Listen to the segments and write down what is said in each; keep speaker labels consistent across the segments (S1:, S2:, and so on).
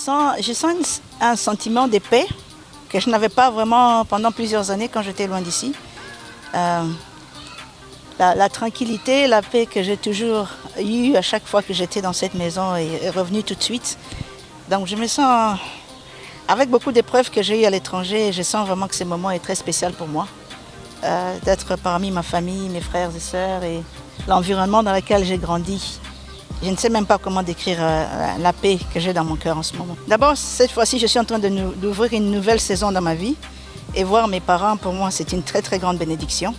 S1: un sentiment de paix que je n'avais pas vraiment pendant plusieurs années quand j'étais loin d'ici. La tranquillité, la paix que j'ai toujours eue à chaque fois que j'étais dans cette maison est revenue tout de suite. Donc je me sens, avec beaucoup d'épreuves que j'ai eues à l'étranger, je sens vraiment que ce moment est très spécial pour moi. D'être parmi ma famille, mes frères et sœurs et l'environnement dans lequel j'ai grandi. Je ne sais même pas comment décrire la paix que j'ai dans mon cœur en ce moment. D'abord, cette fois-ci, je suis en train d'ouvrir une nouvelle saison dans ma vie. Et voir mes parents, pour moi, c'est une très très grande bénédiction.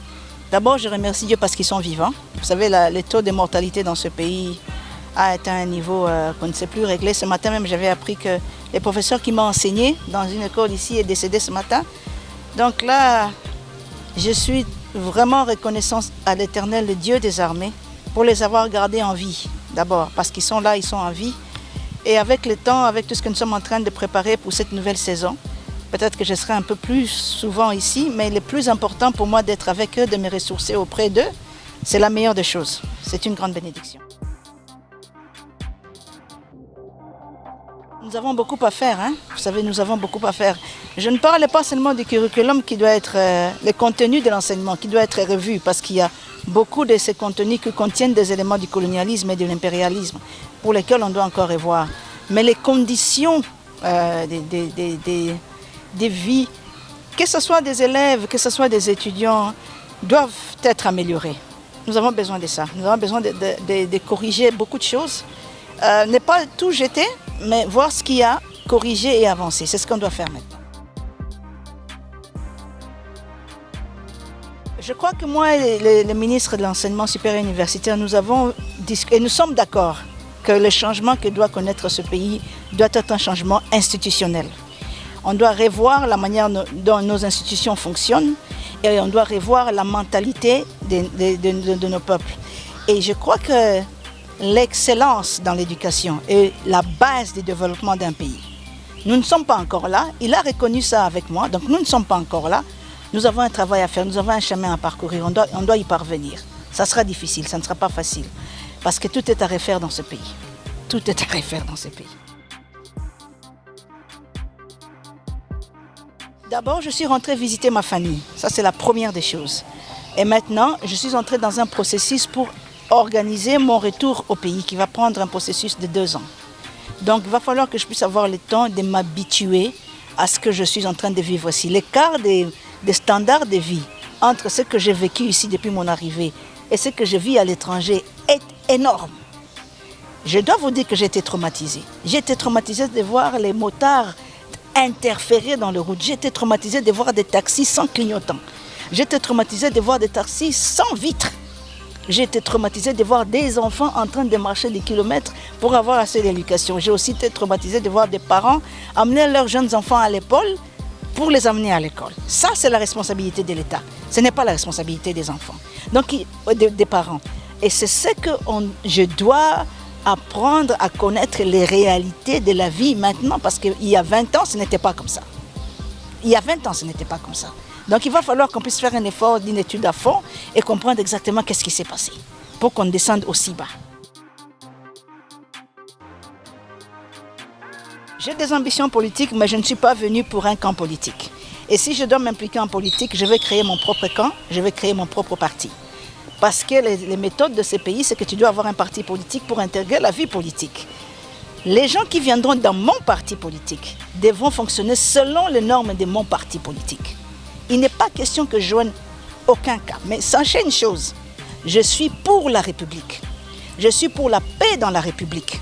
S1: D'abord, je remercie Dieu parce qu'ils sont vivants. Vous savez, le taux de mortalité dans ce pays a atteint un niveau qu'on ne sait plus régler. Ce matin même, j'avais appris que le professeur qui m'a enseigné dans une école ici est décédé ce matin. Donc là, je suis vraiment reconnaissante à l'Éternel, le Dieu des armées, pour les avoir gardés en vie. D'abord, parce qu'ils sont là, ils sont en vie. Et avec le temps, avec tout ce que nous sommes en train de préparer pour cette nouvelle saison, peut-être que je serai un peu plus souvent ici, mais le plus important pour moi d'être avec eux, de me ressourcer auprès d'eux, c'est la meilleure des choses. C'est une grande bénédiction. Nous avons beaucoup à faire, hein? Vous savez, nous avons beaucoup à faire. Je ne parle pas seulement du curriculum qui doit être le contenu de l'enseignement, qui doit être revu, parce qu'il y a beaucoup de ces contenus qui contiennent des éléments du colonialisme et de l'impérialisme, pour lesquels on doit encore revoir. Mais les conditions des vies, que ce soit des élèves, que ce soit des étudiants, doivent être améliorées. Nous avons besoin de ça. Nous avons besoin de corriger beaucoup de choses. Ne pas tout jeter, mais voir ce qu'il y a, corriger et avancer. C'est ce qu'on doit faire maintenant. Je crois que moi et le ministre de l'Enseignement supérieur universitaire, nous sommes d'accord que le changement que doit connaître ce pays doit être un changement institutionnel. On doit revoir la manière dont nos institutions fonctionnent et on doit revoir la mentalité de nos peuples. Et je crois que l'excellence dans l'éducation est la base du développement d'un pays. Nous ne sommes pas encore là. Il a reconnu ça avec moi, donc nous ne sommes pas encore là. Nous avons un travail à faire, nous avons un chemin à parcourir, on doit y parvenir. Ça sera difficile, ça ne sera pas facile, parce que tout est à refaire dans ce pays. Tout est à refaire dans ce pays. D'abord, je suis rentrée visiter ma famille. Ça, c'est la première des choses. Et maintenant, je suis entrée dans un processus pour organiser mon retour au pays, qui va prendre un processus de 2 ans. Donc, il va falloir que je puisse avoir le temps de m'habituer à ce que je suis en train de vivre ici. L'écart des standards de vie entre ce que j'ai vécu ici depuis mon arrivée et ce que je vis à l'étranger est énorme. Je dois vous dire que j'ai été traumatisée. J'ai été traumatisée de voir les motards interférer dans les routes. J'ai été traumatisée de voir des taxis sans clignotant. J'ai été traumatisée de voir des taxis sans vitres. J'ai été traumatisée de voir des enfants en train de marcher des kilomètres pour avoir assez d'éducation. J'ai aussi été traumatisée de voir des parents amener leurs jeunes enfants à l'école pour les amener à l'école. Ça, c'est la responsabilité de l'État. Ce n'est pas la responsabilité des enfants, donc des parents. Et c'est ce que je dois apprendre à connaître les réalités de la vie maintenant, parce qu'il y a 20 ans, ce n'était pas comme ça. Il y a 20 ans, ce n'était pas comme ça. Donc il va falloir qu'on puisse faire un effort d'une étude à fond et comprendre exactement qu'est-ce qui s'est passé pour qu'on descende aussi bas. J'ai des ambitions politiques, mais je ne suis pas venue pour un camp politique. Et si je dois m'impliquer en politique, je vais créer mon propre camp, je vais créer mon propre parti. Parce que les méthodes de ces pays, c'est que tu dois avoir un parti politique pour intégrer la vie politique. Les gens qui viendront dans mon parti politique devront fonctionner selon les normes de mon parti politique. Il n'est pas question que je joigne aucun cas. Mais sachez une chose, je suis pour la République. Je suis pour la paix dans la République.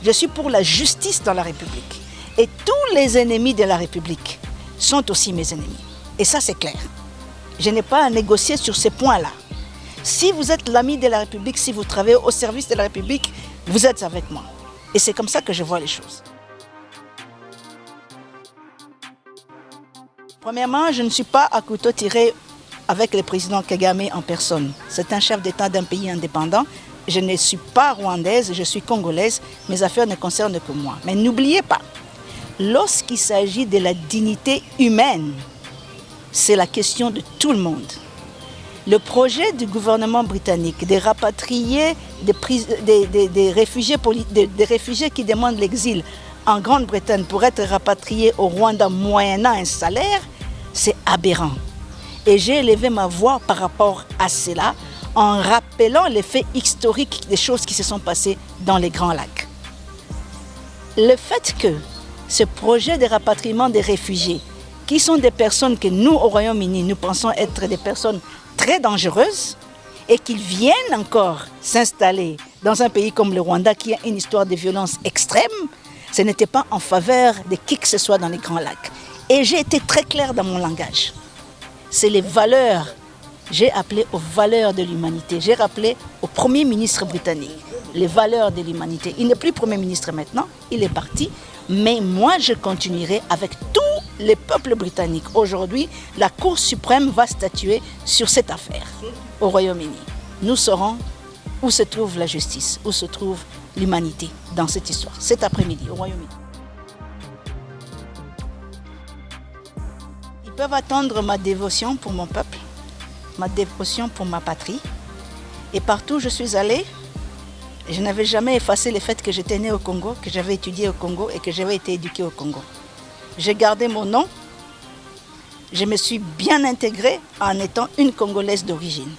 S1: Je suis pour la justice dans la République. Et tous les ennemis de la République sont aussi mes ennemis. Et ça, c'est clair. Je n'ai pas à négocier sur ces points-là. Si vous êtes l'ami de la République, si vous travaillez au service de la République, vous êtes avec moi. Et c'est comme ça que je vois les choses. Premièrement, je ne suis pas à couteau tiré avec le président Kagame en personne. C'est un chef d'État d'un pays indépendant. Je ne suis pas rwandaise, je suis congolaise. Mes affaires ne concernent que moi. Mais n'oubliez pas, lorsqu'il s'agit de la dignité humaine, c'est la question de tout le monde. Le projet du gouvernement britannique de rapatrier des réfugiés qui demandent l'exil en Grande-Bretagne pour être rapatrié au Rwanda moyennant un salaire, c'est aberrant. Et j'ai élevé ma voix par rapport à cela en rappelant les faits historiques des choses qui se sont passées dans les Grands Lacs. Le fait que ce projet de rapatriement des réfugiés, qui sont des personnes que nous, au Royaume-Uni, nous pensons être des personnes très dangereuses, et qu'ils viennent encore s'installer dans un pays comme le Rwanda, qui a une histoire de violence extrême, ce n'était pas en faveur de qui que ce soit dans les Grands Lacs. Et j'ai été très clair dans mon langage. C'est les valeurs. J'ai appelé aux valeurs de l'humanité. J'ai rappelé au Premier ministre britannique les valeurs de l'humanité. Il n'est plus Premier ministre maintenant, il est parti. Mais moi, je continuerai avec tous les peuples britanniques. Aujourd'hui, la Cour suprême va statuer sur cette affaire au Royaume-Uni. Nous saurons où se trouve la justice, où se trouve l'humanité dans cette histoire, cet après-midi au Royaume-Uni. Ils peuvent attendre ma dévotion pour mon peuple, ma dévotion pour ma patrie. Et partout où je suis allée, je n'avais jamais effacé le fait que j'étais née au Congo, que j'avais étudié au Congo et que j'avais été éduquée au Congo. J'ai gardé mon nom, je me suis bien intégrée en étant une Congolaise d'origine.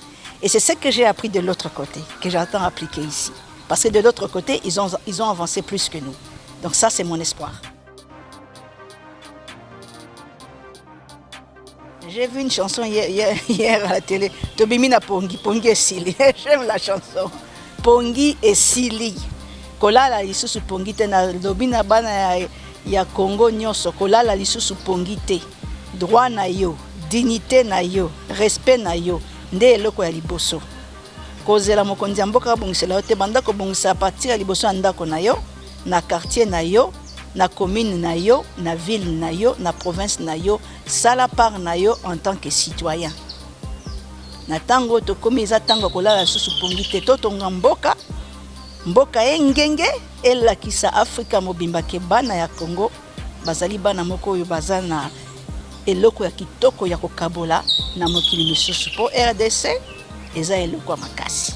S1: Et c'est ce que j'ai appris de l'autre côté, que j'attends appliquer ici. Parce que de l'autre côté, ils ont avancé plus que nous. Donc ça, c'est mon espoir. J'ai vu une chanson hier à la télé, Tobimina Pongi, Pongi et Sili. J'aime la chanson. Pongi et Sili. Kolala lisusu Pongi te na lobina bana ya Congo nyoso. Kolala lisusu Pongi te. Droit na yo, dignité na yo, respect na yo. Nde eloko ya liboso. Kozela mokonzi ya mboka abongisela yo te banda kobongisa a partir ya liboso ya ndako na yo, na quartier na yo, na commune na yo, na ville na yo, na province na yo, sala part na yo en tant que citoyen. Na tango tokomi eza tango kolala susu Pongi te totonga mboka engenge elakisa Afrika mobimba ke bana ya Congo bazali bana moko oyo baza na eloko ya kitoko ya kokabola na mokili misusu po RDC eza eloko ya makasi.